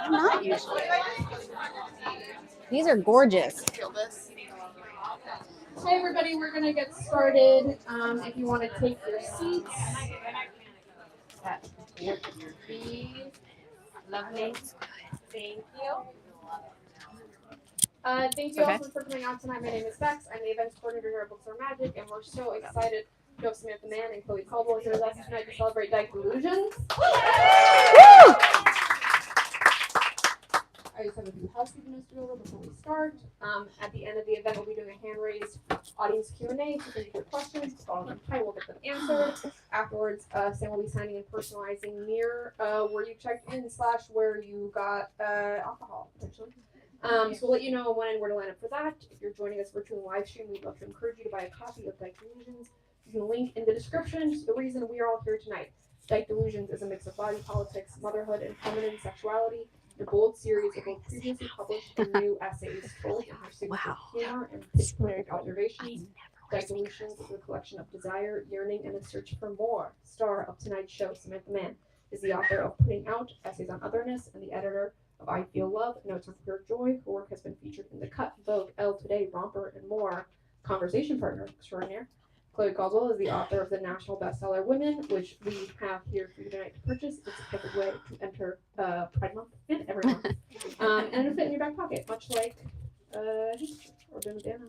Not usually. These are gorgeous. Hey everybody, we're gonna get started. If you want to take your seats, that would be lovely. Thank you. Thank you all for coming out tonight. My name is Bex. I'm the events coordinator here at Books Are Magic, and we're so excited to have Samantha Mann and Caldwell here with us tonight to celebrate Dyke Delusions. I just have a few housekeeping notes to go over before we start. At the end of the event, we'll be doing a hand-raised audience Q&A. So if you have your questions, follow them tight. We'll get them answered. Afterwards, Sam will be signing and personalizing near where you checked in / where you got alcohol, potentially. So we'll let you know when and where to line up for that. If you're joining us virtually live stream, we'd love to encourage you to buy a copy of Dyke Delusions. You can link in the description just the reason we are all here tonight. Dyke Delusions is a mix of body politics, motherhood, and feminine sexuality. The bold series of both previously published and new essays, both in pursuit of humor and pitch-perfect observations. Dyke Delusions is a collection of desire, yearning, and a search for more. Star of tonight's show, Samantha Mann, is the author of Putting Out, Essays on Otherness, and the editor of I Feel Love, Notes of Pure Joy. Her work has been featured in The Cut, Vogue, Elle Today, Romper, and more. Conversation partner extraordinaire. Caldwell is the author of the national bestseller Women, which we have here for you tonight to purchase. It's a perfect way to enter Pride Month and every month. And it'll fit in your back pocket, much like a t-shirt or bandana.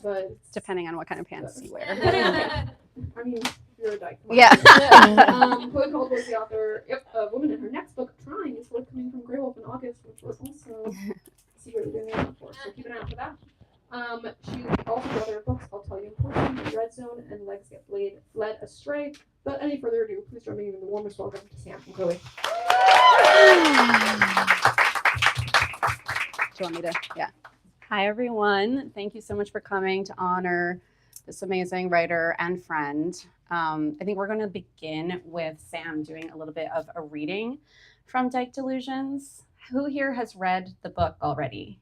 But Depending on what kind of pants you wear. I mean, you're a dyke. Yeah. Chloe Caldwell is the author of Women, and her next book, Trying, is forthcoming from Grey Wolf in August, which we're also secretly doing the for. So keep an eye out for that. She's also the author of books I'll Tell You in Portion, Red Zone, and Legs Get Led Astray. But any further ado, please join me in the warmest welcome to Sam and Chloe. Do you want me to? Yeah. Hi, everyone. Thank you so much for coming to honor this amazing writer and friend. I think we're going to begin with Sam doing a little bit of a reading from Dyke Delusions. Who here has read the book already?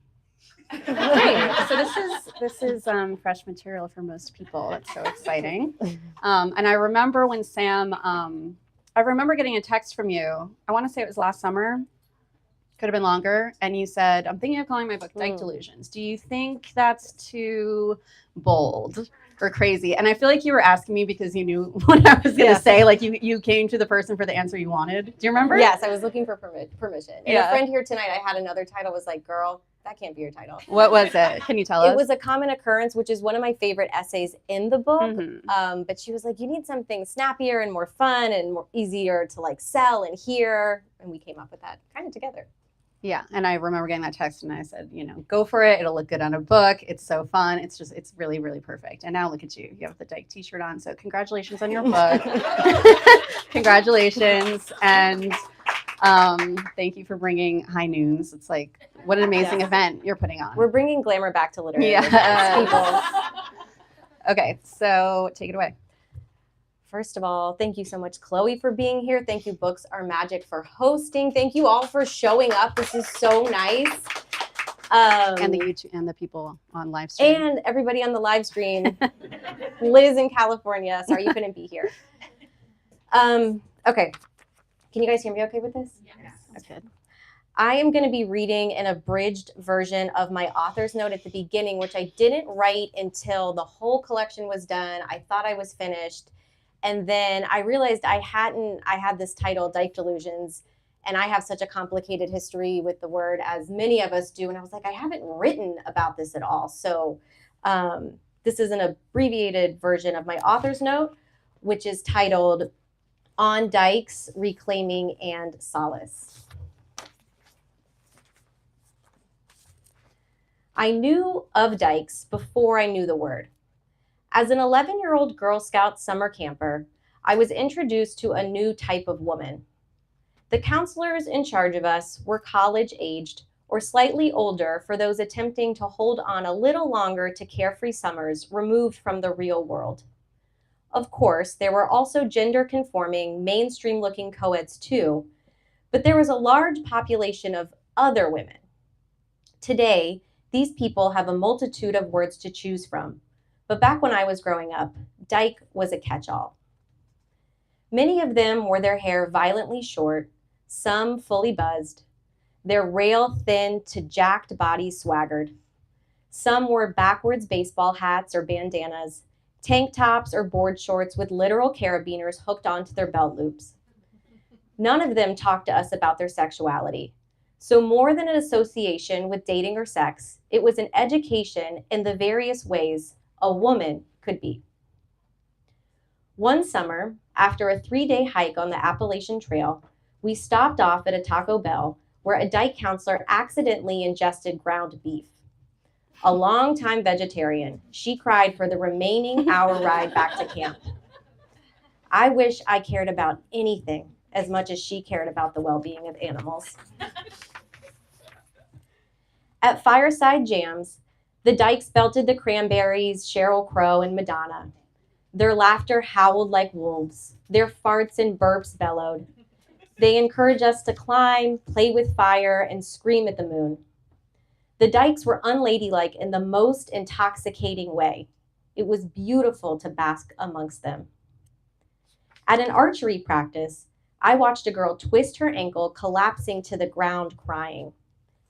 Great. So this is fresh material for most people. That's so exciting. And I remember when Sam, I remember getting a text from you. I want to say it was last summer. Could have been longer. And you said, I'm thinking of calling my book Dyke Delusions. Do you think that's too bold or crazy? And I feel like you were asking me because you knew what I was going to say. Like you came to the person for the answer you wanted. Do you remember? Yes, I was looking for permission. And a friend here tonight, I had another title, was like, girl, that can't be your title. What was it? Can you tell us? It was A Common Occurrence, which is one of my favorite essays in the book. Mm-hmm. But she was like, you need something snappier and more fun and more easier to like sell and hear. And we came up with that kind of together. Yeah. And I remember getting that text and I said, go for it. It'll look good on a book. It's so fun. It's really, really perfect. And now look at you. You have the Dyke t-shirt on. So congratulations on your book. Congratulations. And thank you for bringing High Noons. It's like, what an amazing event you're putting on. We're bringing glamour back to literary people. Okay, so take it away. First of all, thank you so much, Chloe, for being here. Thank you, Books Are Magic, for hosting. Thank you all for showing up. This is so nice. And the YouTube and the people on live stream. And everybody on the live stream. Liz in California. Sorry you couldn't be here. Okay. Can you guys hear me okay with this? Yes. That's good. I am going to be reading an abridged version of my author's note at the beginning, which I didn't write until the whole collection was done. I thought I was finished. And then I realized I had this title, Dyke Delusions, and I have such a complicated history with the word, as many of us do. And I was like, I haven't written about this at all. So this is an abbreviated version of my author's note, which is titled On Dykes, Reclaiming and Solace. I knew of dykes before I knew the word. As an 11-year-old Girl Scout summer camper, I was introduced to a new type of woman. The counselors in charge of us were college-aged or slightly older for those attempting to hold on a little longer to carefree summers removed from the real world. Of course, there were also gender-conforming, mainstream-looking co-eds too, but there was a large population of other women. Today, these people have a multitude of words to choose from, but back when I was growing up, dyke was a catch-all. Many of them wore their hair violently short, some fully buzzed. Their rail-thin to jacked bodies swaggered. Some wore backwards baseball hats or bandanas, tank tops or board shorts with literal carabiners hooked onto their belt loops. None of them talked to us about their sexuality. So more than an association with dating or sex, it was an education in the various ways a woman could be. One summer, after a 3-day hike on the Appalachian Trail, we stopped off at a Taco Bell where a Dyke counselor accidentally ingested ground beef. A longtime vegetarian, she cried for the remaining hour ride back to camp. I wish I cared about anything as much as she cared about the well-being of animals. At fireside jams, the Dykes belted the Cranberries, Sheryl Crow, and Madonna. Their laughter howled like wolves. Their farts and burps bellowed. They encouraged us to climb, play with fire, and scream at the moon. The Dykes were unladylike in the most intoxicating way. It was beautiful to bask amongst them. At an archery practice, I watched a girl twist her ankle, collapsing to the ground crying.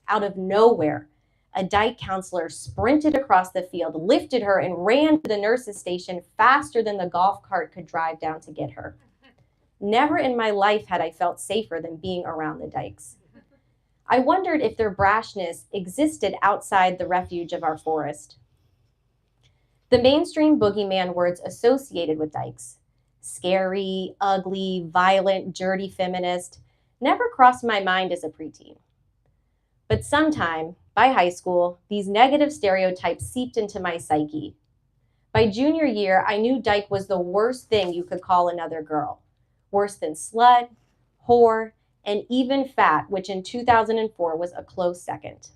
Out of nowhere, a Dyke counselor sprinted across the field, lifted her, and ran to the nurse's station faster than the golf cart could drive down to get her. Never in my life had I felt safer than being around the Dykes. I wondered if their brashness existed outside the refuge of our forest. The mainstream boogeyman words associated with Dykes, scary, ugly, violent, dirty feminist, never crossed my mind as a preteen. But sometime, by high school, these negative stereotypes seeped into my psyche. By junior year, I knew Dyke was the worst thing you could call another girl. Worse than slut, whore, and even fat, which in 2004 was a close second.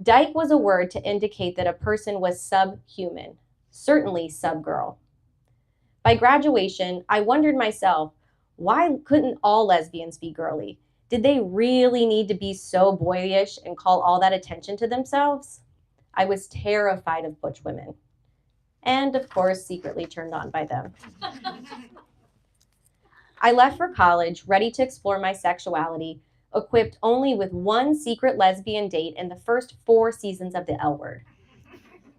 Dyke was a word to indicate that a person was subhuman, certainly subgirl. By graduation, I wondered myself, why couldn't all lesbians be girly? Did they really need to be so boyish and call all that attention to themselves? I was terrified of butch women. And of course, secretly turned on by them. I left for college, ready to explore my sexuality, equipped only with one secret lesbian date in the first 4 seasons of the L Word.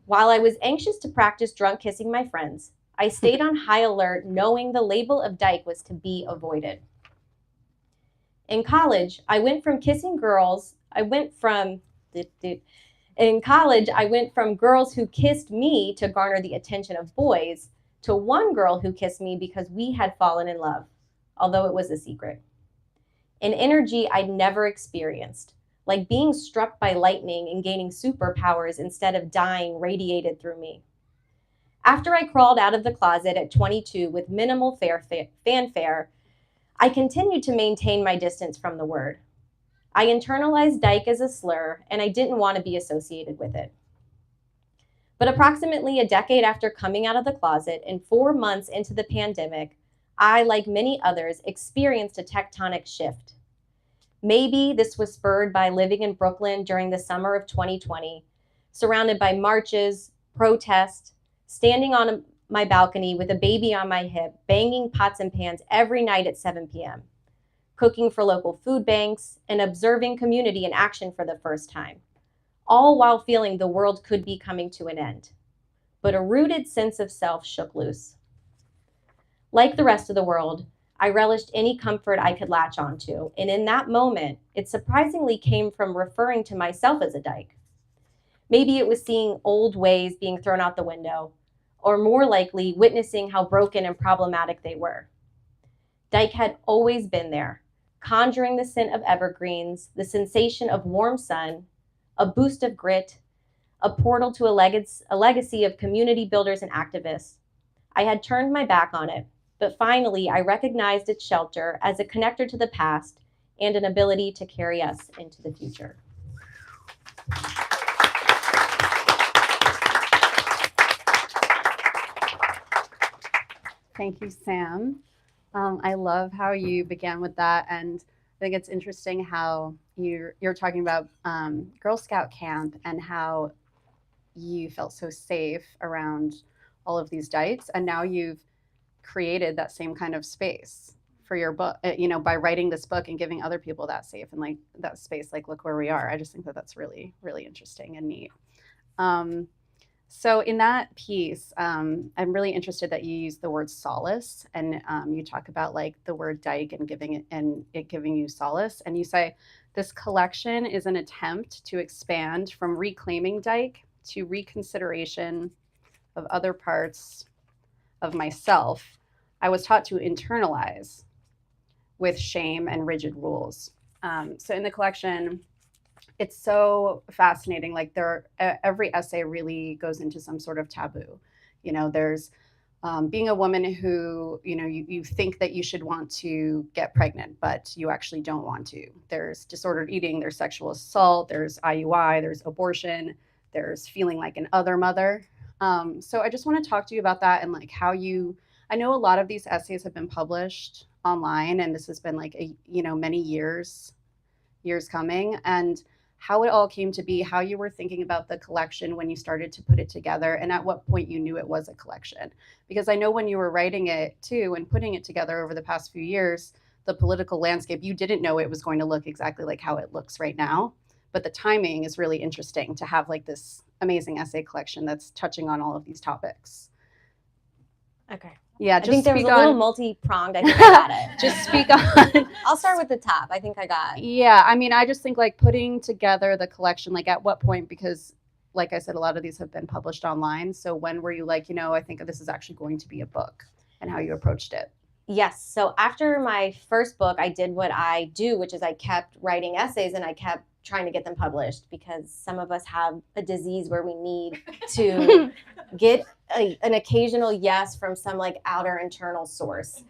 While I was anxious to practice drunk kissing my friends, I stayed on high alert, knowing the label of Dyke was to be avoided. In college, I went from girls who kissed me to garner the attention of boys to one girl who kissed me because we had fallen in love, although it was a secret. An energy I'd never experienced, like being struck by lightning and gaining superpowers instead of dying radiated through me. After I crawled out of the closet at 22 with minimal fanfare, I continued to maintain my distance from the word. I internalized Dyke as a slur, and I didn't want to be associated with it. But approximately a decade after coming out of the closet and 4 months into the pandemic, I, like many others, experienced a tectonic shift. Maybe this was spurred by living in Brooklyn during the summer of 2020, surrounded by marches, protests, standing on my balcony with a baby on my hip, banging pots and pans every night at 7 p.m., cooking for local food banks, and observing community in action for the first time, all while feeling the world could be coming to an end. But a rooted sense of self shook loose. Like the rest of the world, I relished any comfort I could latch onto, and in that moment, it surprisingly came from referring to myself as a Dyke. Maybe it was seeing old ways being thrown out the window, or more likely, witnessing how broken and problematic they were. Dyke had always been there, conjuring the scent of evergreens, the sensation of warm sun, a boost of grit, a portal to a legacy of community builders and activists. I had turned my back on it, but finally I recognized its shelter as a connector to the past and an ability to carry us into the future. Thank you, Sam. I love how you began with that, and I think it's interesting how you're talking about Girl Scout camp and how you felt so safe around all of these Dykes, and now you've created that same kind of space for your book, by writing this book and giving other people that safe and like that space. Like, look where we are. I just think that that's really, really interesting and neat. So in that piece, I'm really interested that you use the word solace, and you talk about like the word Dyke and it giving you solace. And you say this collection is an attempt to expand from reclaiming Dyke to reconsideration of other parts of myself I was taught to internalize with shame and rigid rules. So in the collection, it's so fascinating. Like every essay really goes into some sort of taboo. There's being a woman who, you think that you should want to get pregnant, but you actually don't want to. There's disordered eating, there's sexual assault, there's IUI, there's abortion, there's feeling like an other mother. So I just want to talk to you about that and like how I know a lot of these essays have been published online, and this has been like many years coming, and how it all came to be, how you were thinking about the collection when you started to put it together, and at what point you knew it was a collection. Because I know when you were writing it too and putting it together over the past few years, the political landscape, you didn't know it was going to look exactly like how it looks right now. But the timing is really interesting to have like this amazing essay collection that's touching on all of these topics. Okay. Yeah, I just think there was speak a little on. multi-pronged. I think I got it. Just speak on. I'll start with the top. I think I got. Yeah, I mean, I just think like putting together the collection, like at what point, because like I said, a lot of these have been published online. So when were you like, I think this is actually going to be a book, and how you approached it? Yes. So after my first book, I did what I do, which is I kept writing essays and I kept trying to get them published, because some of us have a disease where we need to get an occasional yes from some like outer internal source.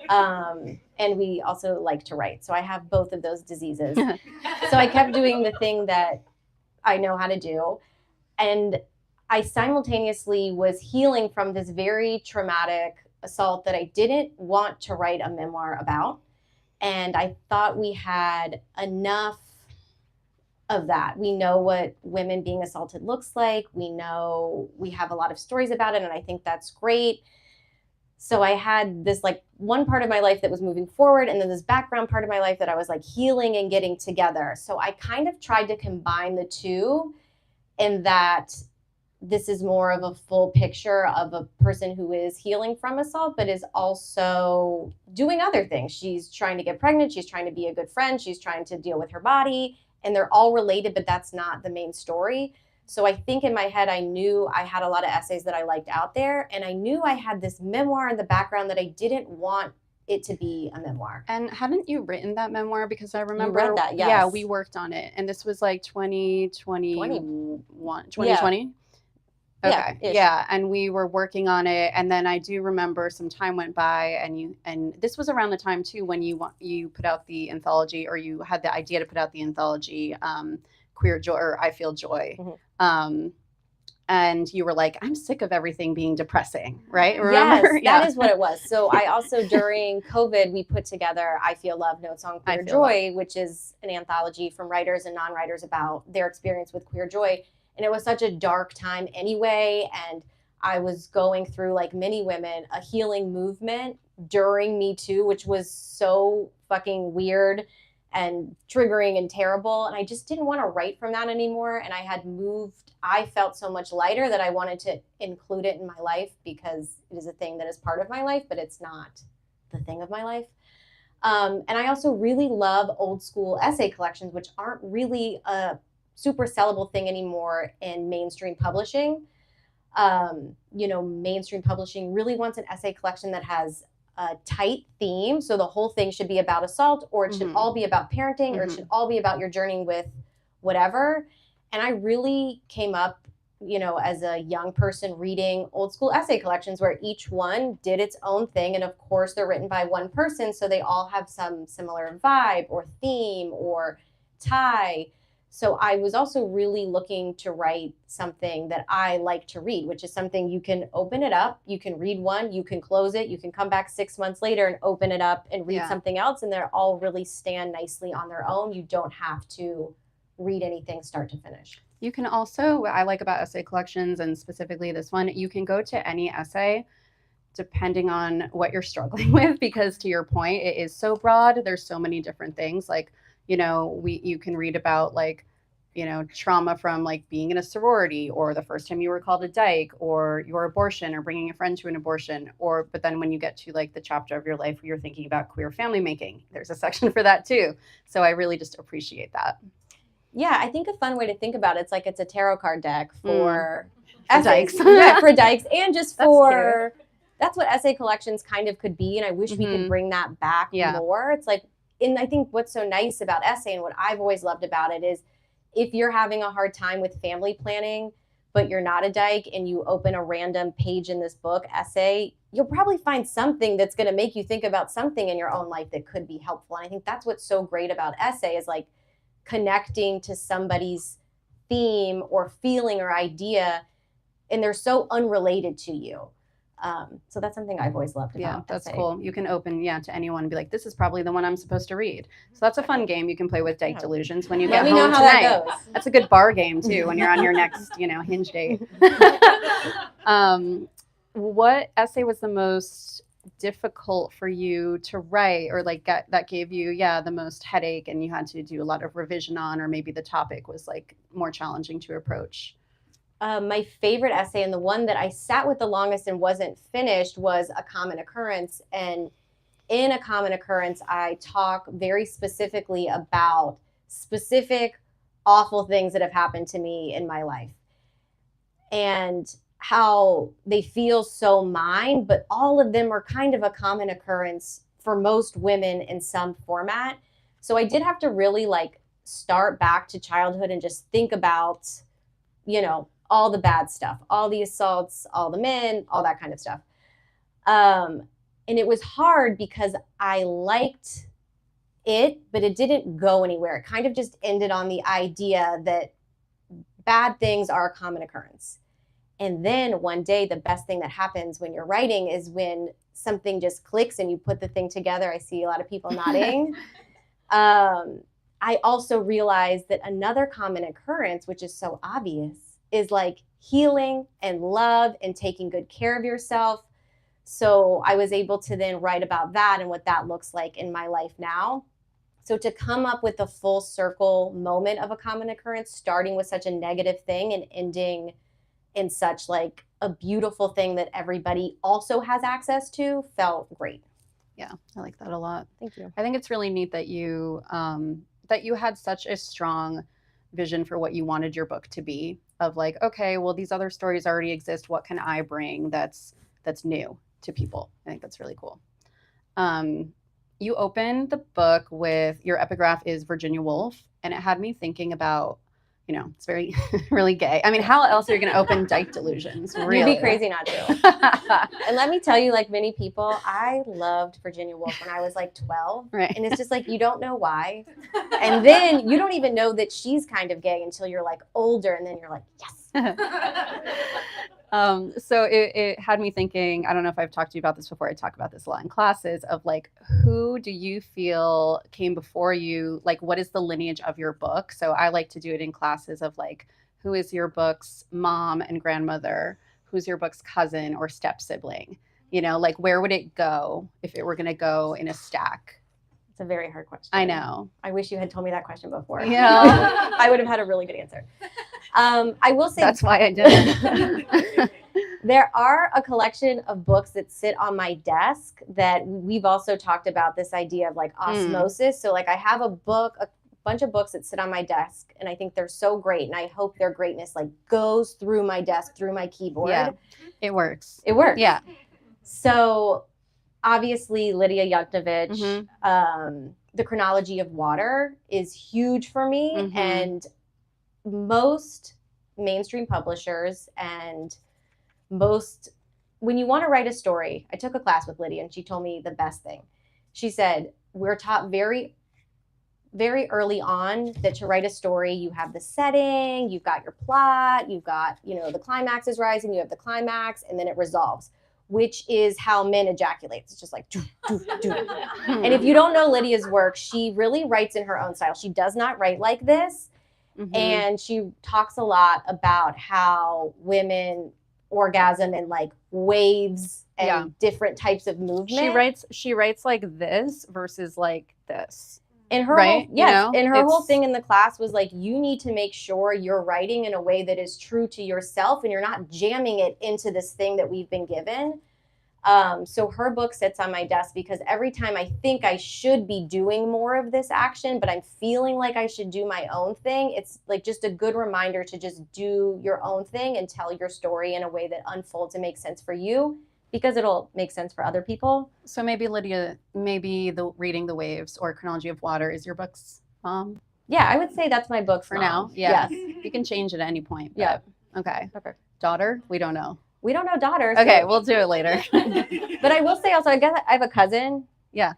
And we also like to write. So I have both of those diseases. So I kept doing the thing that I know how to do. And I simultaneously was healing from this very traumatic assault that I didn't want to write a memoir about. And I thought we had enough of that. We know what women being assaulted looks like. We know we have a lot of stories about it, and I think that's great. So I had this like one part of my life that was moving forward, and then this background part of my life that I was like healing and getting together. So I kind of tried to combine the two, in that this is more of a full picture of a person who is healing from assault, but is also doing other things. She's trying to get pregnant. She's trying to be a good friend. She's trying to deal with her body. And they're all related, but that's not the main story. So I think in my head, I knew I had a lot of essays that I liked out there. And I knew I had this memoir in the background that I didn't want it to be a memoir. And hadn't you written that memoir? Because I remember. You read that, yes. Yeah, we worked on it. And this was like 2020? Okay. Yeah. And we were working on it. And then I do remember some time went by, and this was around the time too when you put out the anthology, or you had the idea to put out the anthology, Queer Joy, or I Feel Joy. Mm-hmm. And you were like, I'm sick of everything being depressing, right? Remember? Yes, that is what it was. So I also, during COVID, we put together I Feel Love, Notes on Queer Joy, which is an anthology from writers and non-writers about their experience with queer joy. And it was such a dark time anyway. And I was going through, like many women, a healing movement during Me Too, which was so fucking weird and triggering and terrible. And I just didn't want to write from that anymore. And I had moved. I felt so much lighter that I wanted to include it in my life, because it is a thing that is part of my life, but it's not the thing of my life. And I also really love old school essay collections, which aren't really a super sellable thing anymore in mainstream publishing. Mainstream publishing really wants an essay collection that has a tight theme. So the whole thing should be about assault, or it should all be about parenting, or it should all be about your journey with whatever. And I really came up, as a young person reading old school essay collections where each one did its own thing. And of course, they're written by one person, so they all have some similar vibe or theme or tie. So I was also really looking to write something that I like to read, which is something you can open it up, you can read one, you can close it, you can come back 6 months later and open it up and read something else, and they're all really stand nicely on their own. You don't have to read anything start to finish. You can also, what I like about essay collections, and specifically this one, you can go to any essay depending on what you're struggling with, because to your point, it is so broad. There's so many different things. Like, you can read about like, trauma from like being in a sorority, or the first time you were called a dyke, or your abortion, or bringing a friend to an abortion, but then when you get to like the chapter of your life where you're thinking about queer family making, there's a section for that too. So I really just appreciate that. Yeah, I think a fun way to think about it's like it's a tarot card deck for dykes. Yeah, for dykes, and just That's that's what essay collections kind of could be. And I wish we could bring that back more. It's like, and I think what's so nice about essay and what I've always loved about it is if you're having a hard time with family planning, but you're not a dyke, and you open a random page in this book, essay, you'll probably find something that's going to make you think about something in your own life that could be helpful. And I think that's what's so great about essay is like connecting to somebody's theme or feeling or idea, and they're so unrelated to you. So that's something I've always loved about Yeah, that's essay. cool. You can open, to anyone and be like, this is probably the one I'm supposed to read. So that's a fun game you can play with Dyke Delusions when you Let get me home know how tonight. that goes. That's a good bar game too when you're on your next, hinge date. What essay was the most difficult for you to write, or like that gave you the most headache and you had to do a lot of revision on, or maybe the topic was like more challenging to approach? My favorite essay, and the one that I sat with the longest and wasn't finished, was A Common Occurrence. And in A Common Occurrence, I talk very specifically about specific awful things that have happened to me in my life and how they feel so mine, but all of them are kind of a common occurrence for most women in some format. So I did have to really like start back to childhood and just think about, all the bad stuff, all the assaults, all the men, all that kind of stuff. And it was hard because I liked it, but it didn't go anywhere. It kind of just ended on the idea that bad things are a common occurrence. And then one day, the best thing that happens when you're writing is when something just clicks and you put the thing together. I see a lot of people nodding. I also realized that another common occurrence, which is so obvious, is like healing and love and taking good care of yourself. So I was able to then write about that and what that looks like in my life now. So to come up with a full circle moment of a common occurrence, starting with such a negative thing and ending in such like a beautiful thing that everybody also has access to, felt great. Yeah, I like that a lot. Thank you. I think it's really neat that you had such a strong vision for what you wanted your book to be, of like, okay, well, these other stories already exist. What can I bring that's new to people? I think that's really cool. You open the book with your epigraph is Virginia Woolf, and it had me thinking about, it's very, really gay. I mean, how else are you going to open Dyke Delusions? Really? You'd be crazy not to. And let me tell you, like many people, I loved Virginia Woolf when I was like 12. Right. And it's just like, you don't know why. And then you don't even know that she's kind of gay until you're like older. And then you're like, yes. So it had me thinking, I don't know if I've talked to you about this before. I talk about this a lot in classes, of like, who do you feel came before you? Like, what is the lineage of your book? So I like to do it in classes of like, who is your book's mom and grandmother? Who's your book's cousin or step sibling? Like, where would it go if it were going to go in a stack? It's a very hard question. I know. I wish you had told me that question before. Yeah. I would have had a really good answer. I will say that's why I did. There are a collection of books that sit on my desk that we've also talked about, this idea of like osmosis. So like I have a bunch of books that sit on my desk, and I think they're so great, and I hope their greatness like goes through my desk, through my keyboard. Yeah, it works. It works. Yeah. So obviously Lydia Yuknovich, The Chronology of Water is huge for me, and most mainstream publishers and when you want to write a story, I took a class with Lydia and she told me the best thing. She said, we're taught very, very early on that to write a story, you have the setting, you've got your plot, you've got, the climax is rising, you have the climax, and then it resolves, which is how men ejaculate. It's just like, doo, doo, doo. And if you don't know Lydia's work, she really writes in her own style. She does not write like this. And she talks a lot about how women orgasm in like waves and Yeah. different types of movement. She writes like this versus like this. And her Right? whole, yes, You know? and her whole It's- thing in the class was like, you need to make sure you're writing in a way that is true to yourself and you're not jamming it into this thing that we've been given. So her book sits on my desk because every time I think I should be doing more of this action, but I'm feeling like I should do my own thing, it's like just a good reminder to just do your own thing and tell your story in a way that unfolds and makes sense for you, because it'll make sense for other people. So maybe Lydia, maybe the Reading the Waves or Chronology of Water is your book's mom Yeah, I would say that's my book for now. Yeah. Yes. You can change it at any point. Yeah. Okay. Okay. Daughter? We don't know. We don't know daughters. Okay, so- we'll do it later. But I will say also, I guess I have a cousin. Yeah.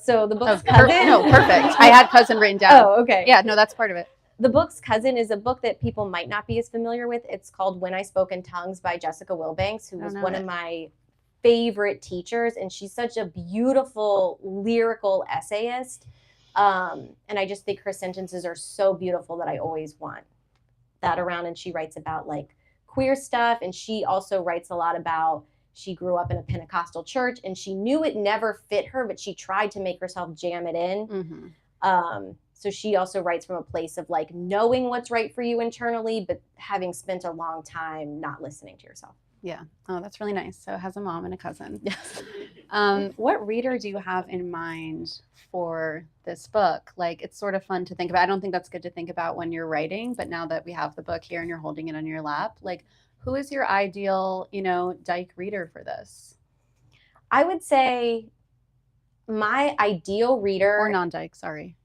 So the book's Oh, cousin. no, perfect. I had cousin written down. Oh, okay. Yeah, no, that's part of it. The book's cousin is a book that people might not be as familiar with. It's called When I Spoke in Tongues by Jessica Wilbanks, who Don't was know one it. of my favorite teachers. And she's such a beautiful lyrical essayist. And I just think her sentences are so beautiful that I always want that around. And she writes about like queer stuff. And she also writes a lot about, she grew up in a Pentecostal church and she knew it never fit her, but she tried to make herself jam it in. Mm-hmm. So she also writes from a place of like knowing what's right for you internally, but having spent a long time not listening to yourself. Yeah. Oh, that's really nice. So it has a mom and a cousin. Yes. What reader do you have in mind for this book? Like, it's sort of fun to think about. I don't think that's good to think about when you're writing, but now that we have the book here and you're holding it on your lap, like, who is your ideal, Dyke reader for this? I would say my ideal reader, Or non-Dyke, sorry.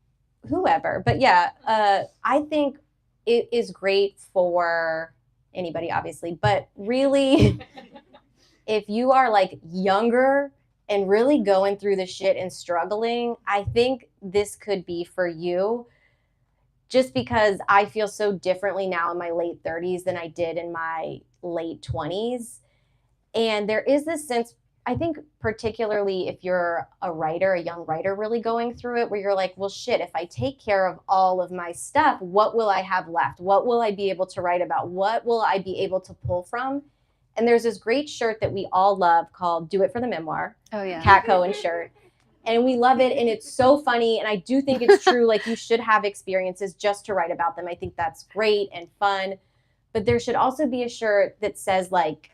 whoever, but yeah, I think it is great for anybody, obviously, but really, if you are like younger and really going through the shit and struggling, I think this could be for you. Just because I feel so differently now in my late 30s than I did in my late 20s. And there is this sense, I think particularly if you're a writer, a young writer really going through it, where you're like, well, shit, if I take care of all of my stuff, what will I have left? What will I be able to write about? What will I be able to pull from? And there's this great shirt that we all love called Do It for the Memoir, Oh, yeah. Kat Cohen shirt. And we love it. And it's so funny. And I do think it's true. Like, you should have experiences just to write about them. I think that's great and fun. But there should also be a shirt that says, like,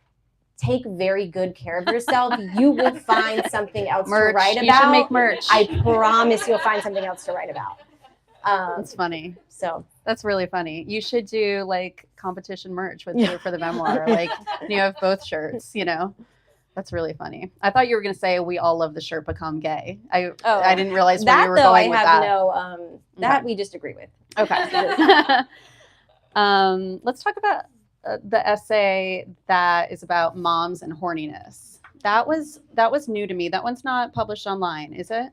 take very good care of yourself. You will find something else Merch. to write about. You should make merch. I promise you'll find something else to write about. That's funny. So That's really funny. You should do like competition merch with you for the memoir. Like, you have both shirts, That's really funny. I thought you were going to say we all love the shirt become gay. I didn't realize where you were going with that. That Okay. we just agree with. Okay. Let's talk about the essay that is about moms and horniness. That was new to me. That one's not published online, is it?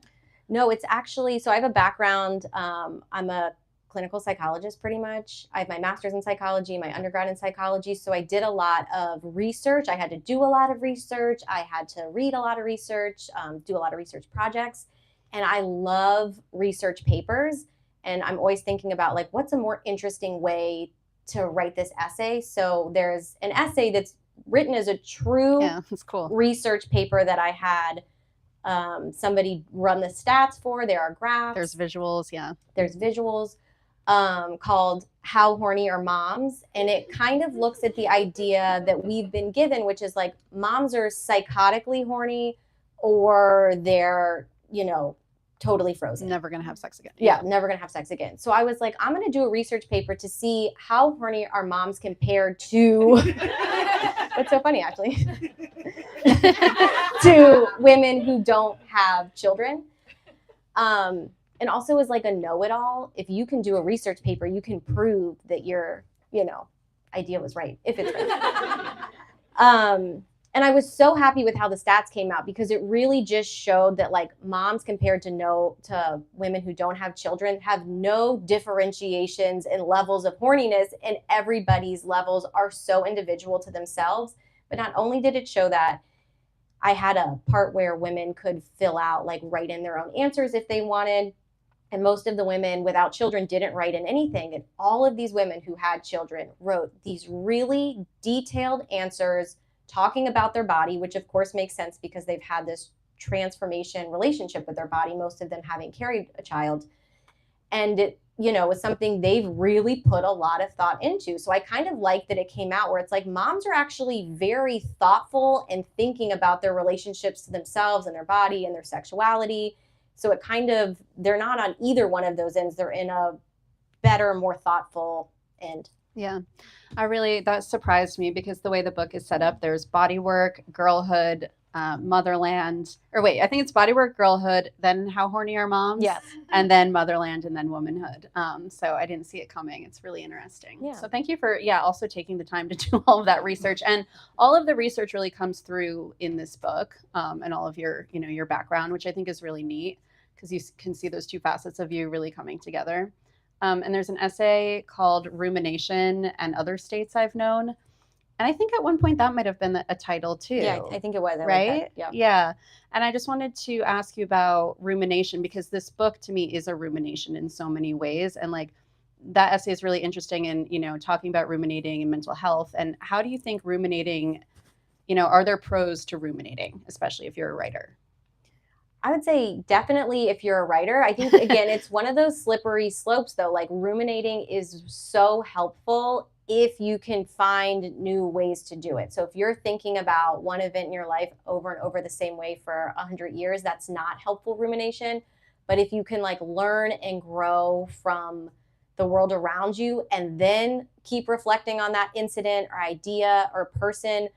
No, it's actually, so I have a background. I'm a clinical psychologist pretty much. I have my master's in psychology, my undergrad in psychology. So I did a lot of research. I had to do a lot of research. I had to read a lot of research, do a lot of research projects. And I love research papers. And I'm always thinking about like, what's a more interesting way to write this essay? So there's an essay that's written as a true That's cool. research paper that I had somebody run the stats for. There are graphs. There's visuals. Yeah. There's visuals called How Horny Are Moms? And it kind of looks at the idea that we've been given, which is like moms are psychotically horny or they're, totally frozen. Never going to have sex again. Yeah, never going to have sex again. So I was like, I'm going to do a research paper to see how horny are moms compared to, what's so funny actually, to women who don't have children. And also as like a know-it-all, if you can do a research paper, you can prove that your, idea was right, if it's right. And I was so happy with how the stats came out because it really just showed that like moms compared to women who don't have children have no differentiations in levels of horniness, and everybody's levels are so individual to themselves. But not only did it show that, I had a part where women could fill out, like write in their own answers if they wanted. And most of the women without children didn't write in anything. And all of these women who had children wrote these really detailed answers talking about their body, which of course makes sense because they've had this transformation relationship with their body, most of them having carried a child. And it, was something they've really put a lot of thought into. So I kind of like that it came out where it's like moms are actually very thoughtful and thinking about their relationships to themselves and their body and their sexuality. So it kind of, they're not on either one of those ends. They're in a better, more thoughtful end. Yeah. That surprised me because the way the book is set up, there's body work, girlhood, motherland, I think it's body work, girlhood, then how horny are moms? Yes. And then motherland and then womanhood. So I didn't see it coming. It's really interesting. Yeah. So thank you for, also taking the time to do all of that research. And all of the research really comes through in this book, and all of your, your background, which I think is really neat because you can see those two facets of you really coming together. And there's an essay called Rumination and Other States I've Known. And I think at one point that might have been a title too. Yeah, I think it was. Right? Yeah. Yeah. And I just wanted to ask you about rumination because this book to me is a rumination in so many ways. And like that essay is really interesting in, talking about ruminating and mental health. And how do you think ruminating, are there pros to ruminating, especially if you're a writer? I would say definitely if you're a writer. I think, again, it's one of those slippery slopes, though. Like ruminating is so helpful if you can find new ways to do it. So if you're thinking about one event in your life over and over the same way for 100 years, that's not helpful rumination. But if you can like learn and grow from the world around you and then keep reflecting on that incident or idea or person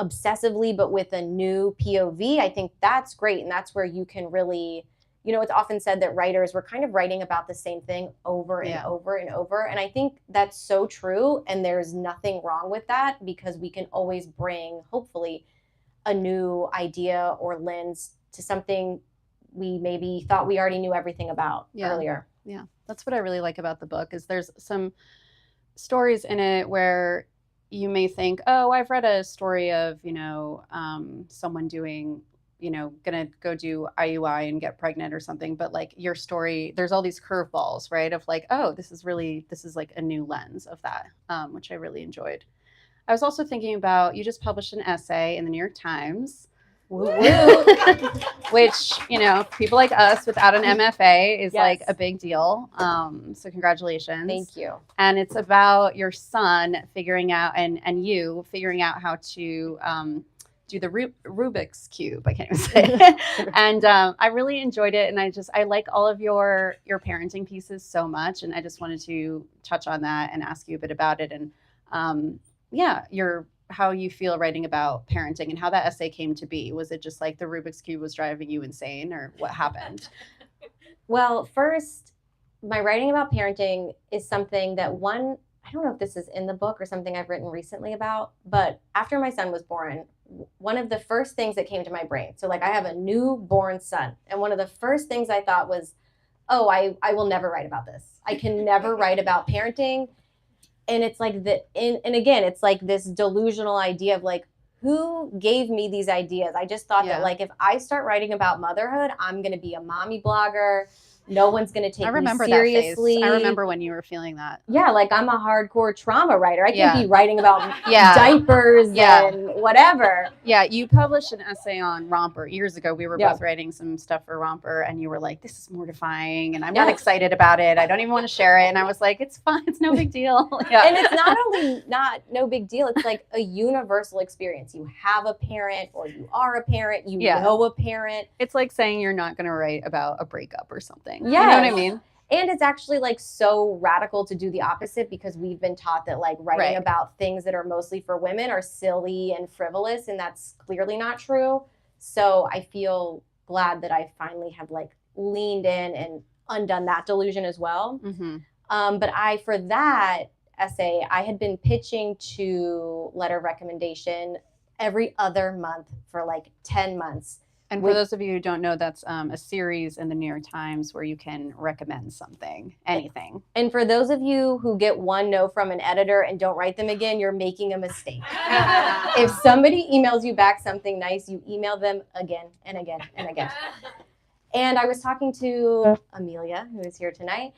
obsessively, but with a new POV, I think that's great. And that's where you can really, it's often said that writers were kind of writing about the same thing over and over and over. And I think that's so true. And there's nothing wrong with that because we can always bring, hopefully, a new idea or lens to something we maybe thought we already knew everything about earlier. Yeah. That's what I really like about the book is there's some stories in it where you may think, oh, I've read a story of, someone doing, gonna go do IUI and get pregnant or something. But like your story, there's all these curveballs, right? Of like, oh, this is like a new lens of that, which I really enjoyed. I was also thinking about, you just published an essay in the New York Times, which, people like us without an MFA is like a big deal. So congratulations. Thank you. And it's about your son figuring out and you figuring out how to do the Rubik's Cube. I can't even say it. And I really enjoyed it. And I like all of your parenting pieces so much. And I just wanted to touch on that and ask you a bit about it. And how you feel writing about parenting and how that essay came to be. Was it just like the Rubik's Cube was driving you insane or what happened? Well, first, my writing about parenting is something that I don't know if this is in the book or something I've written recently about, but after my son was born, one of the first things that came to my brain, so like I have a newborn son, and one of the first things I thought was, oh, I will never write about this. I can never write about parenting. And it's like and again, it's like this delusional idea of like, who gave me these ideas? I just thought that like, if I start writing about motherhood, I'm going to be a mommy blogger. No one's going to take me seriously. That phase. I remember when you were feeling that. Yeah, like I'm a hardcore trauma writer. I can't be writing about diapers and whatever. Yeah, you published an essay on Romper years ago. We were both writing some stuff for Romper, and you were like, this is mortifying, and I'm not excited about it. I don't even want to share it. And I was like, it's fine. It's no big deal. And it's not only no big deal. It's like a universal experience. You have a parent or you are a parent. You know a parent. It's like saying you're not going to write about a breakup or something. Yeah. You know what I mean? And it's actually like so radical to do the opposite because we've been taught that like writing about things that are mostly for women are silly and frivolous, and that's clearly not true. So I feel glad that I finally have like leaned in and undone that delusion as well. Mm-hmm. But for that essay, I had been pitching to letter recommendation every other month for like 10 months. And for those of you who don't know, that's a series in the New York Times where you can recommend something, anything. And for those of you who get one no from an editor and don't write them again, you're making a mistake. If somebody emails you back something nice, you email them again and again and again. And I was talking to Amelia, who is here tonight,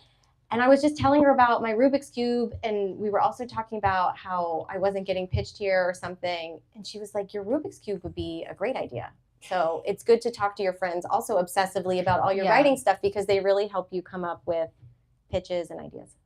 and I was just telling her about my Rubik's Cube, and we were also talking about how I wasn't getting pitched here or something. And she was like, your Rubik's Cube would be a great idea. So it's good to talk to your friends also obsessively about all your writing stuff, because they really help you come up with pitches and ideas.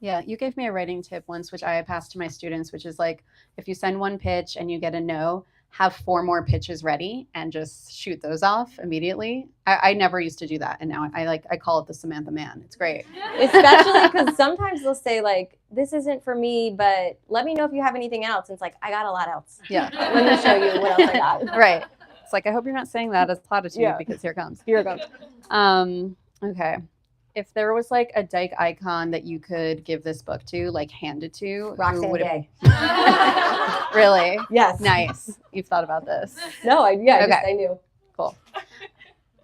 Yeah, you gave me a writing tip once, which I passed to my students, which is like, if you send one pitch and you get a no, have 4 more pitches ready and just shoot those off immediately. I never used to do that, and now I call it the Samantha Mann. It's great. Especially because sometimes they'll say like, this isn't for me, but let me know if you have anything else. And it's like, I got a lot else. Yeah. Let me show you what else I got. Right. It's like, I hope you're not saying that as platitude, because here it comes. Here it comes. Okay. If there was like a Dyke icon that you could give this book to, like hand it to, Roxanne who would it Gay. Really? Yes. Nice. You've thought about this. No, I knew. Cool.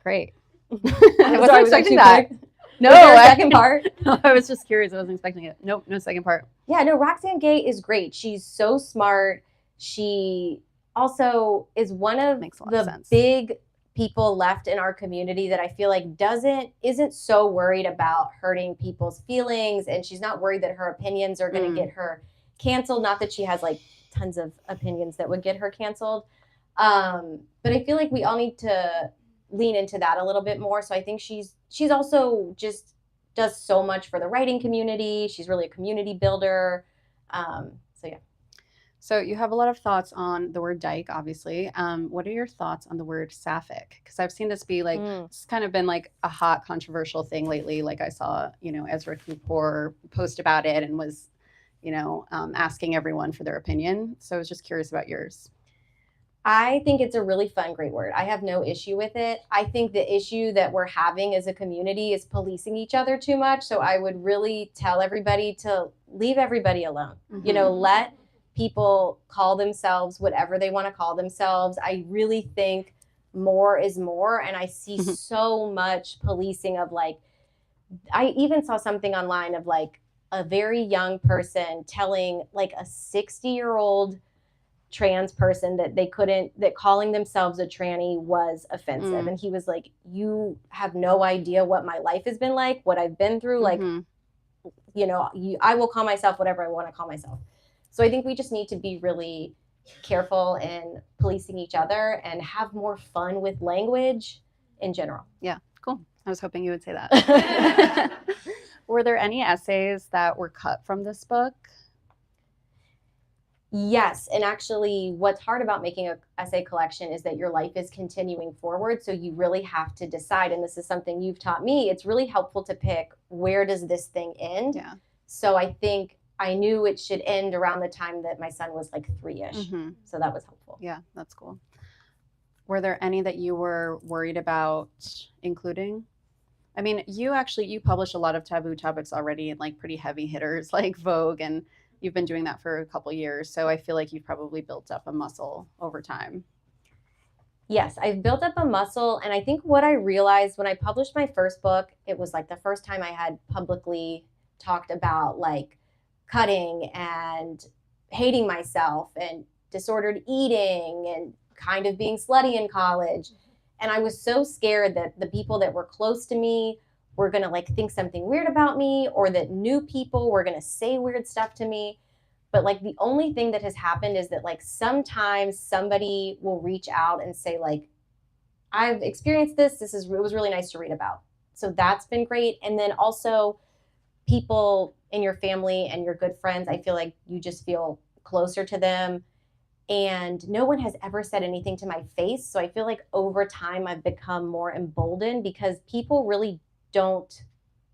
Great. I Sorry, wasn't was that expecting too that. quick? No, Was there a second part? I was just curious. I wasn't expecting it. Nope, no second part. Yeah, no, Roxanne Gay is great. She's so smart. She also is one of Makes a lot of the sense. big people left in our community that I feel like isn't so worried about hurting people's feelings, and she's not worried that her opinions are going to get her canceled. Not that she has like tons of opinions that would get her canceled, but I feel like we all need to lean into that a little bit more. So I think she's also just does so much for the writing community. She's really a community builder. So yeah. So you have a lot of thoughts on the word dyke, obviously. What are your thoughts on the word sapphic? Because I've seen this be like, it's kind of been like a hot controversial thing lately. Like I saw, Ezra Cooper post about it and was, asking everyone for their opinion. So I was just curious about yours. I think it's a really fun, great word. I have no issue with it. I think the issue that we're having as a community is policing each other too much. So I would really tell everybody to leave everybody alone. Let people call themselves whatever they want to call themselves. I really think more is more. And I see so much policing of like, I even saw something online of like a very young person telling like a 60-year-old trans person that calling themselves a tranny was offensive. And he was like, you have no idea what my life has been like, what I've been through. Like, I will call myself whatever I want to call myself. So I think we just need to be really careful in policing each other and have more fun with language in general. Yeah, cool. I was hoping you would say that. Were there any essays that were cut from this book? Yes. And actually, what's hard about making an essay collection is that your life is continuing forward. So you really have to decide, and this is something you've taught me, it's really helpful to pick, where does this thing end? Yeah. So I think I knew it should end around the time that my son was like 3-ish. So that was helpful. Yeah, that's cool. Were there any that you were worried about including? I mean, you published a lot of taboo topics already and like pretty heavy hitters like Vogue, and you've been doing that for a couple years. So I feel like you've probably built up a muscle over time. Yes, I've built up a muscle. And I think what I realized when I published my first book, it was like the first time I had publicly talked about like cutting and hating myself and disordered eating and kind of being slutty in college. And I was so scared that the people that were close to me were going to like think something weird about me, or that new people were going to say weird stuff to me. But like the only thing that has happened is that like sometimes somebody will reach out and say like, I've experienced this. It was really nice to read about. So that's been great. And then also people in your family and your good friends, I feel like you just feel closer to them. And no one has ever said anything to my face. So I feel like over time I've become more emboldened, because people really don't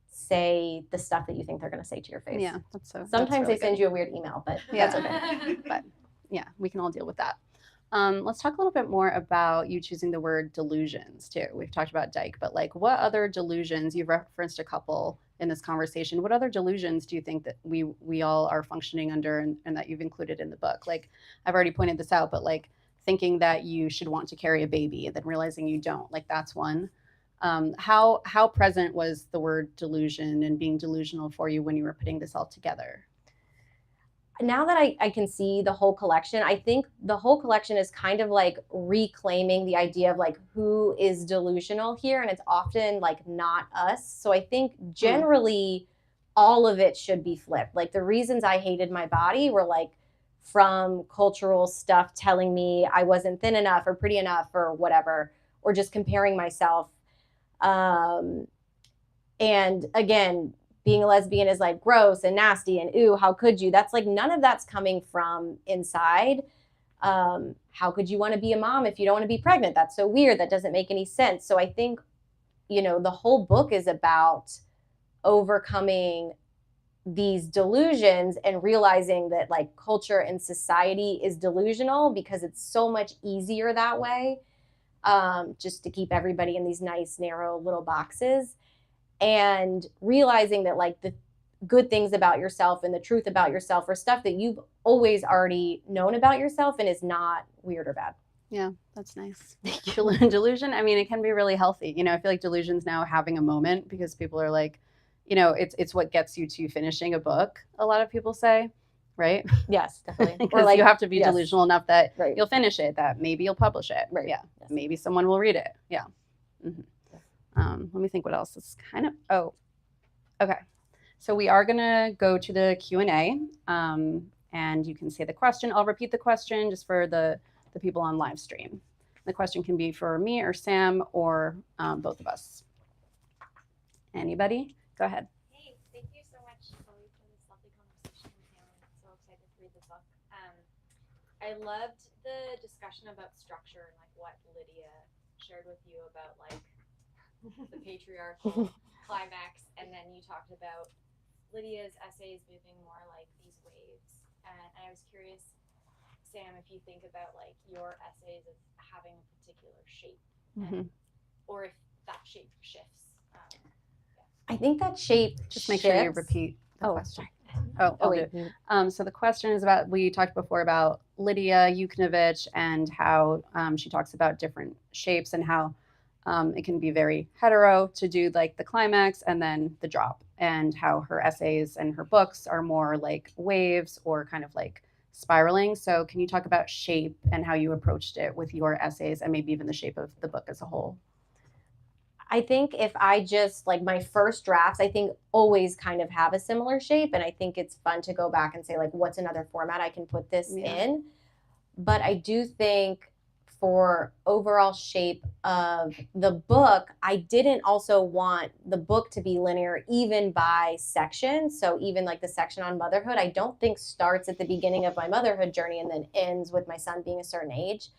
say the stuff that you think they're going to say to your face. Yeah, that's so. Sometimes they send you a weird email, but yeah. That's okay. But yeah, we can all deal with that. Let's talk a little bit more about you choosing the word delusions too. We've talked about Dyke, but like what other delusions, you've referenced a couple in this conversation. What other delusions do you think that we all are functioning under and that you've included in the book? Like I've already pointed this out, but like thinking that you should want to carry a baby and then realizing you don't, like that's one. How present was the word delusion and being delusional for you when you were putting this all together? now that I can see the whole collection, I think the whole collection is kind of like reclaiming the idea of like who is delusional here, and it's often like not us. So I think generally all of it should be flipped. Like the reasons I hated my body were like from cultural stuff telling me I wasn't thin enough or pretty enough or whatever, or just comparing myself. And again, being a lesbian is like gross and nasty and ooh, how could you? That's like none of that's coming from inside. How could you want to be a mom if you don't want to be pregnant? That's so weird. That doesn't make any sense. So I think, you know, the whole book is about overcoming these delusions and realizing that like culture and society is delusional because it's so much easier that way, just to keep everybody in these nice, narrow little boxes. And realizing that like the good things about yourself and the truth about yourself are stuff that you've always already known about yourself and is not weird or bad. Yeah, that's nice. Delusion, I mean, it can be really healthy. You know, I feel like delusion's now having a moment because people are like, you know, it's what gets you to finishing a book, a lot of people say, right? Yes, definitely. Because Or like you have to be yes. delusional enough that Right. you'll finish it, that maybe you'll publish it. Right. Yeah. Yes. Maybe someone will read it. Yeah. Mm-hmm. Let me think what else is kind of, okay. So we are going to go to the Q&A, and you can say the question. I'll repeat the question just for the people on live stream. The question can be for me or Sam or both of us. Anybody? Go ahead. Hey, thank you so much, Chloe, for this lovely conversation with Sam. I'm so excited to read the book. I loved the discussion about structure and like what Lydia shared with you about like the patriarchal climax, and then you talked about Lydia's essays moving more like these waves. And I was curious, Sam, if you think about like your essays as having a particular shape, and, or if that shape shifts. I think that shape Just make shifts. sure you repeat the question. Oh, Wait. So the question is about, we talked before about Lydia Yuknovich and how she talks about different shapes and how it can be very hetero to do like the climax and then the drop, and how her essays and her books are more like waves or kind of like spiraling. So can you talk about shape and how you approached it with your essays and maybe even the shape of the book as a whole? I think if I just like my first drafts, I think always kind of have a similar shape. And I think it's fun to go back and say, like, what's another format I can put this in? But I do think for overall shape of the book, I didn't also want the book to be linear, even by section. So even like the section on motherhood, I don't think starts at the beginning of my motherhood journey and then ends with my son being a certain age.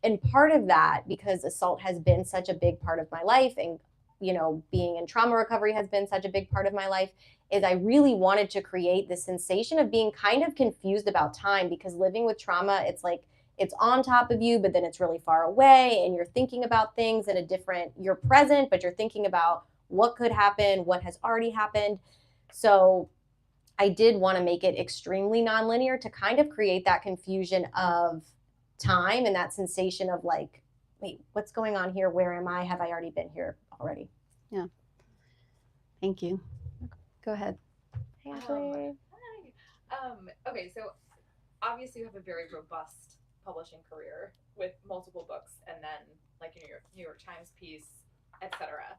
And part of that, because assault has been such a big part of my life, and you know, being in trauma recovery has been such a big part of my life, is I really wanted to create the sensation of being kind of confused about time, because living with trauma, it's like it's on top of you, but then it's really far away, and you're thinking about things in a different, you're present, but you're thinking about what could happen, what has already happened. So I did want to make it extremely nonlinear to kind of create that confusion of time and that sensation of like, wait, what's going on here? Where am I? Have I already been here already? Yeah. Thank you. Go ahead. Hey, Ashley. Hi. Okay, so obviously you have a very robust publishing career with multiple books and then like your New York Times piece, etc.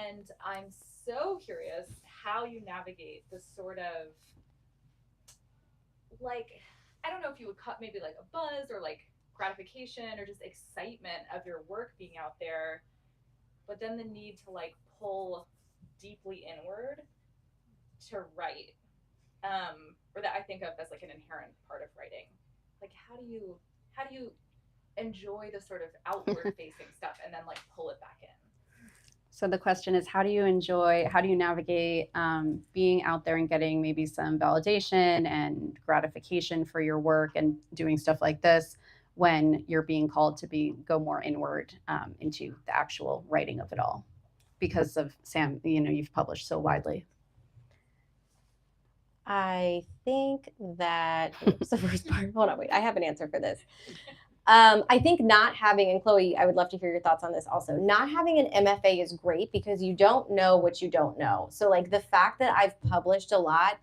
And I'm so curious how you navigate this sort of like, I don't know if you would cut maybe like a buzz or like gratification or just excitement of your work being out there, but then the need to like pull deeply inward to write, or that I think of as like an inherent part of writing. Like how do you enjoy the sort of outward facing stuff and then like pull it back in? So the question is, how do you navigate being out there and getting maybe some validation and gratification for your work and doing stuff like this when you're being called to go more inward into the actual writing of it all? Because of Sam, you know, you've published so widely. I think that, what's the first part? Hold on, wait, I have an answer for this. I think not having, and Chloe, I would love to hear your thoughts on this also, not having an MFA is great because you don't know what you don't know. So like the fact that I've published a lot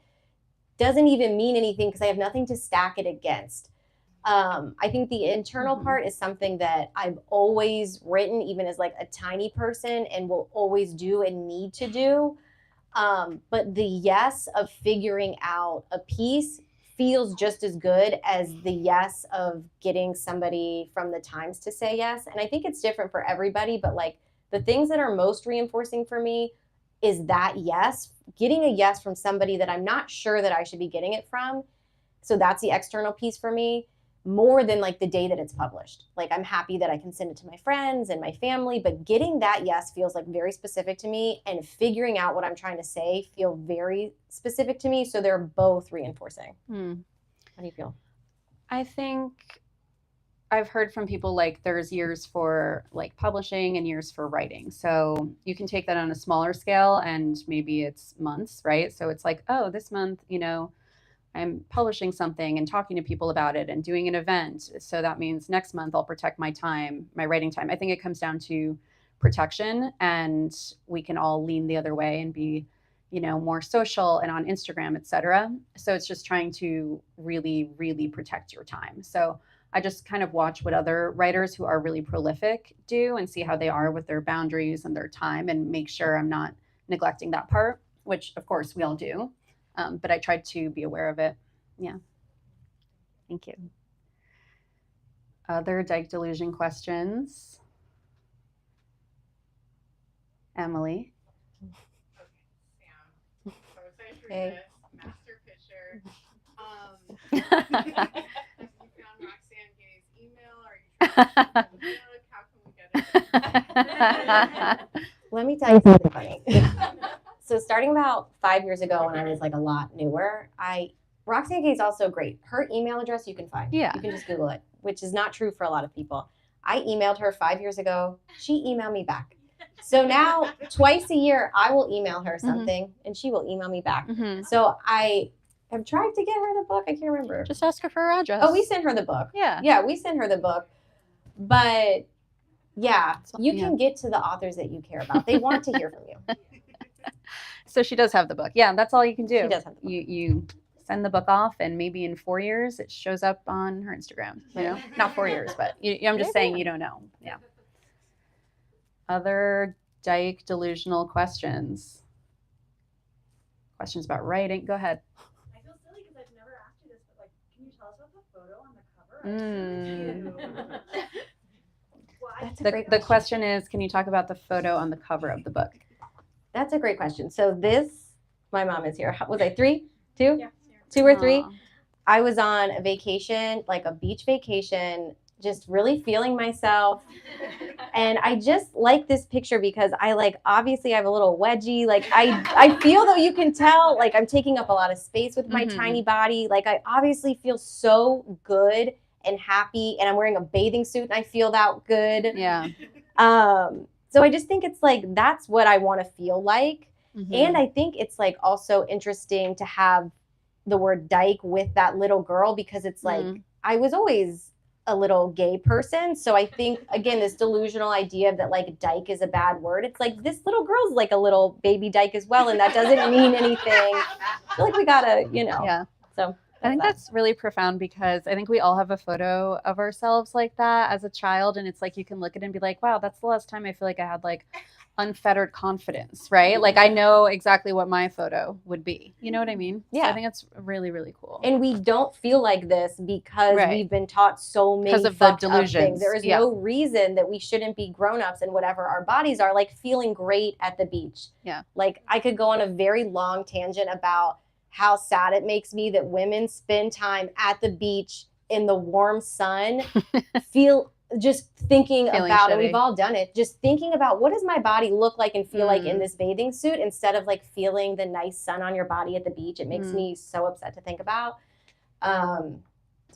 doesn't even mean anything because I have nothing to stack it against. I think the internal part is something that I've always written, even as like a tiny person, and will always do and need to do. But the yes of figuring out a piece feels just as good as the yes of getting somebody from the Times to say yes. And I think it's different for everybody, but like the things that are most reinforcing for me is that yes, getting a yes from somebody that I'm not sure that I should be getting it from. So that's the external piece for me, more than like the day that it's published. Like I'm happy that I can send it to my friends and my family, but getting that yes feels like very specific to me, and figuring out what I'm trying to say feel very specific to me. So they're both reinforcing. How do you feel? I think I've heard from people like there's years for like publishing and years for writing. So you can take that on a smaller scale and maybe it's months, right? So it's like, oh, this month, you know, I'm publishing something and talking to people about it and doing an event. So that means next month I'll protect my time, my writing time. I think it comes down to protection, and we can all lean the other way and be, you know, more social and on Instagram, etc. So it's just trying to really, really protect your time. So I just kind of watch what other writers who are really prolific do and see how they are with their boundaries and their time, and make sure I'm not neglecting that part, which of course we all do. But I tried to be aware of it. Yeah. Thank you. Other Dyke Delusion questions? Emily? Okay, Sam. So excited for Hey. this. Master Fisher. You found Roxanne Gay's email? Are you trying to find the book? How can we get it? Let me tell you something funny. So starting about 5 years ago when I was like a lot newer, Roxanne Gay is also great. Her email address you can find. Yeah. You can just Google it, which is not true for a lot of people. I emailed her 5 years ago. She emailed me back. So now twice a year I will email her something and she will email me back. So I have tried to get her the book. I can't remember. Just ask her for her address. Oh, we sent her the book. Yeah. Yeah, we sent her the book. But yeah, you Yeah. can get to the authors that you care about. They want to hear from you. So she does have the book. Yeah, that's all you can do. She does have the book. You send the book off, and maybe in 4 years it shows up on her Instagram. You know, not 4 years, but I'm just saying you don't know. Yeah. Other Dyke delusional questions? Questions about writing? Go ahead. I feel silly because I've never asked you this, but like, can you tell us about the photo on the cover? That's a The, great the question is, can you talk about the photo on the cover of the book? That's a great question. So my mom is here. Was I 3? 2? Yeah. 2 or 3? Aw. I was on a vacation, like a beach vacation, just really feeling myself. And I just like this picture because obviously I have a little wedgie. Like I feel, though you can tell, like I'm taking up a lot of space with my tiny body. Like I obviously feel so good and happy, and I'm wearing a bathing suit and I feel that good. Yeah. So I just think it's like, that's what I want to feel like. And I think it's like also interesting to have the word dyke with that little girl, because it's like, I was always a little gay person. So I think, again, this delusional idea that like dyke is a bad word. It's like, this little girl's like a little baby dyke as well. And that doesn't mean anything. I feel like we gotta, Yeah. So I think that's really profound, because I think we all have a photo of ourselves like that as a child. And it's like, you can look at it and be like, wow, that's the last time I feel like I had like unfettered confidence, right? Like I know exactly what my photo would be. You know what I mean? Yeah. So I think it's really, really cool. And we don't feel like this because Right. we've been taught so many Because of the fucked up delusions. things. There is Yeah. no reason that we shouldn't be grown-ups and whatever our bodies are, like feeling great at the beach. Yeah. Like I could go on a very long tangent about how sad it makes me that women spend time at the beach in the warm sun, just thinking Feeling about, and shitty. we've all done it, just thinking about what does my body look like and feel like in this bathing suit, instead of like feeling the nice sun on your body at the beach. It makes me so upset to think about. So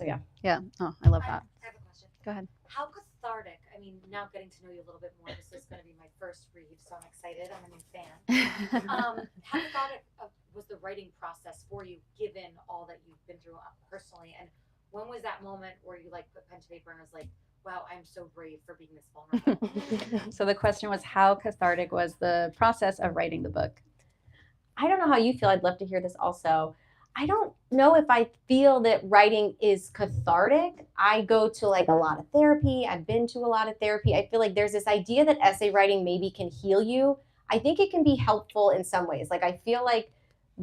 yeah. Yeah. Oh, I love that. I have a question. Go ahead. How cathartic, I mean, now getting to know you a little bit more, this is going to be my first read, so I'm excited. I'm a new fan. How cathartic was the writing process for you, given all that you've been through personally? And when was that moment where you like put pen to paper and was like, wow, I'm so brave for being this vulnerable? So the question was, how cathartic was the process of writing the book? I don't know how you feel. I'd love to hear this also. I don't know if I feel that writing is cathartic. I go to like a lot of therapy. I've been to a lot of therapy. I feel like there's this idea that essay writing maybe can heal you. I think it can be helpful in some ways. Like I feel like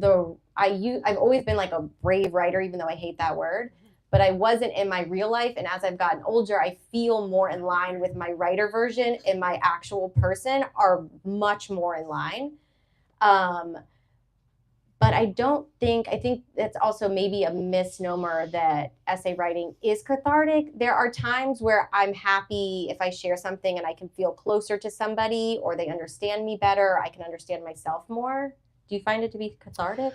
I've always been like a brave writer, even though I hate that word, but I wasn't in my real life. And as I've gotten older, I feel more in line with my writer version, and my actual person are much more in line. But I think that's also maybe a misnomer that essay writing is cathartic. There are times where I'm happy if I share something and I can feel closer to somebody, or they understand me better, I can understand myself more. Do you find it to be cathartic?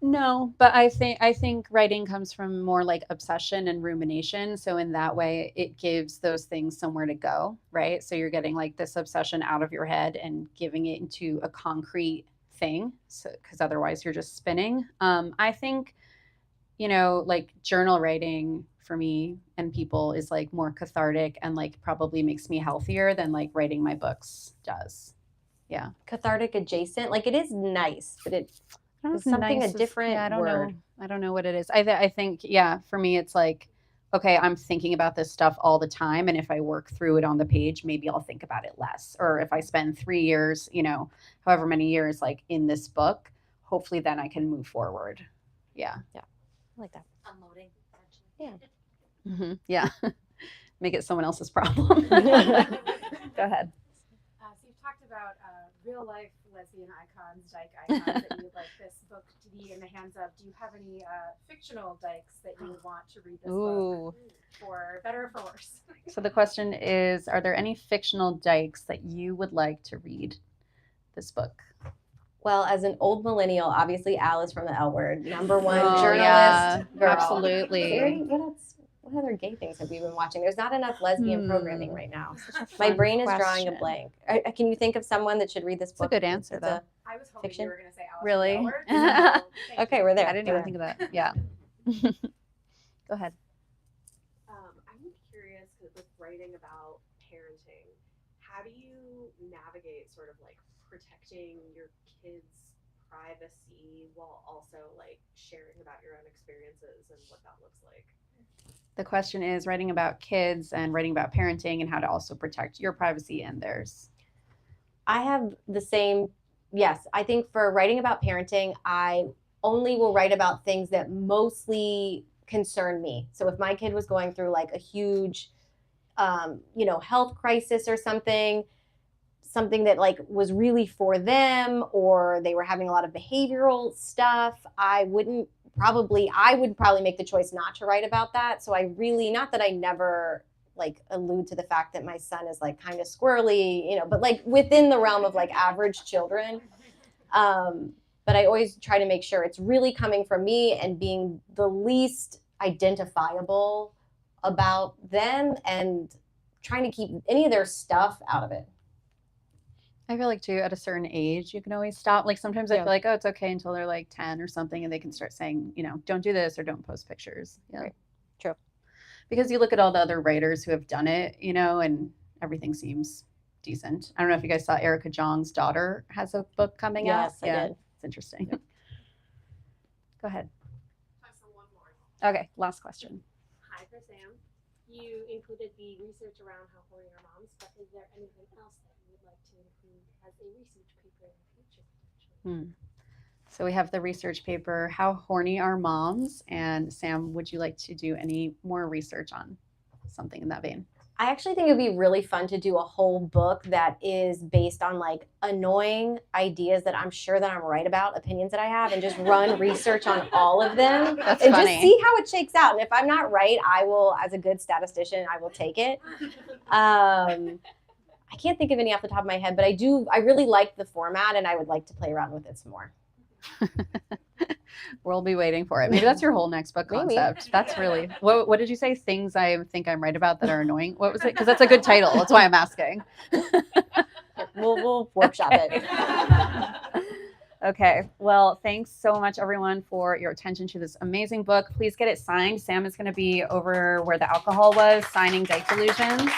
No, but I think writing comes from more like obsession and rumination. So in that way, it gives those things somewhere to go, right? So you're getting like this obsession out of your head and giving it into a concrete thing. So because otherwise you're just spinning. I think, like journal writing for me and people is like more cathartic and like probably makes me healthier than like writing my books does. Yeah. Cathartic adjacent. Like it is nice, but it's I don't know It's if something nice a different I don't word. know. I don't know what it is. I think, yeah, for me, it's like, okay, I'm thinking about this stuff all the time. And if I work through it on the page, maybe I'll think about it less. Or if I spend 3 years, however many years, like in this book, hopefully then I can move forward. Yeah. I like that. Unloading, essentially. Hmm. Yeah. Make it someone else's problem. Go ahead. So you've talked about real life lesbian icons, Dyke icons that you would like this book to be in the hands of. Do you have any fictional Dykes that you would want to read this book, for better or for worse? So the question is, are there any fictional Dykes that you would like to read this book? Well, as an old millennial, obviously Alice from the L Word, #1 Oh, journalist yeah, girl. absolutely. What other gay things have we been watching? There's not enough lesbian programming right now. My Fun brain is drawing a question. blank. Can you think of someone that should read this It's a book? good answer, It's though. I was hoping Fiction? you were going to say Alice. Really? from the L Word. So, Okay, we're there. I didn't even think of that. Yeah. Go ahead. I'm curious, 'cause with writing about parenting, how do you navigate sort of like protecting your kids' privacy while also like sharing about your own experiences and what that looks like? The question is writing about kids and writing about parenting and how to also protect your privacy and theirs. I have the same. Yes, I think for writing about parenting, I only will write about things that mostly concern me. So if my kid was going through like a huge, health crisis or something that like was really for them, or they were having a lot of behavioral stuff, I would probably make the choice not to write about that. So I really, not that I never like allude to the fact that my son is like kind of squirrely, but like within the realm of like average children. But I always try to make sure it's really coming from me and being the least identifiable about them, and trying to keep any of their stuff out of it. I feel like too, at a certain age, you can always stop. Like sometimes I Yeah. feel like, oh, it's okay until they're like 10 or something, and they can start saying, don't do this or don't post pictures. Yeah. Right. True. Because you look at all the other writers who have done it, and everything seems decent. I don't know if you guys saw Erica Jong's daughter has a book coming out. Yes, I did. It's interesting. Go ahead. Time for one more. Okay, last question. Hi, for Sam. You included the research around how horny are moms, but is there anything else that you would like to include as a research paper in the future, potentially? So we have the research paper, How Horny Are Moms? And Sam, would you like to do any more research on something in that vein? I actually think it'd be really fun to do a whole book that is based on like annoying ideas that I'm sure that I'm right about, opinions that I have, and just run research on all of them. That's and funny. just see how it shakes out. And if I'm not right, I will, as a good statistician, I will take it. I can't think of any off the top of my head, but I really like the format, and I would like to play around with it some more. We'll be waiting for it. Maybe that's your whole next book Maybe. concept. That's really, what did you say? Things I think I'm right about that are annoying. What was it? Because that's a good title. That's why I'm asking. We'll workshop it. Okay. Well, thanks so much, everyone, for your attention to this amazing book. Please get it signed. Sam is going to be over where the alcohol was, signing Dyke Delusions.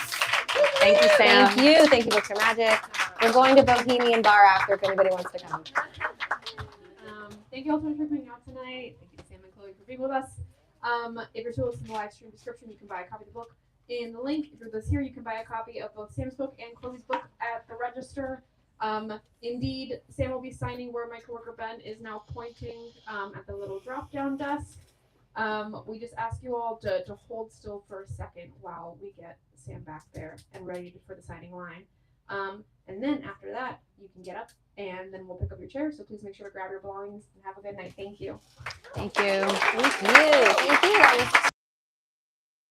Thank you, Sam. Thank you. Thank you, Books Are Magic. We're going to Bohemian Bar after if anybody wants to come. Thank you all so much for coming out tonight. Thank you to Sam and Chloe everybody for being with us. If you're still listening to the live stream description, you can buy a copy of the book in the link. If you're with us here, you can buy a copy of both Sam's book and Chloe's book at the register. Indeed, Sam will be signing where my coworker Ben is now pointing at the little drop-down desk. We just ask you all to hold still for a second while we get Sam back there and ready for the signing line. And then after that, you can get up and then we'll pick up your chair. So please make sure to grab your belongings and have a good night. Thank you. Thank you. Thank you. Thank you.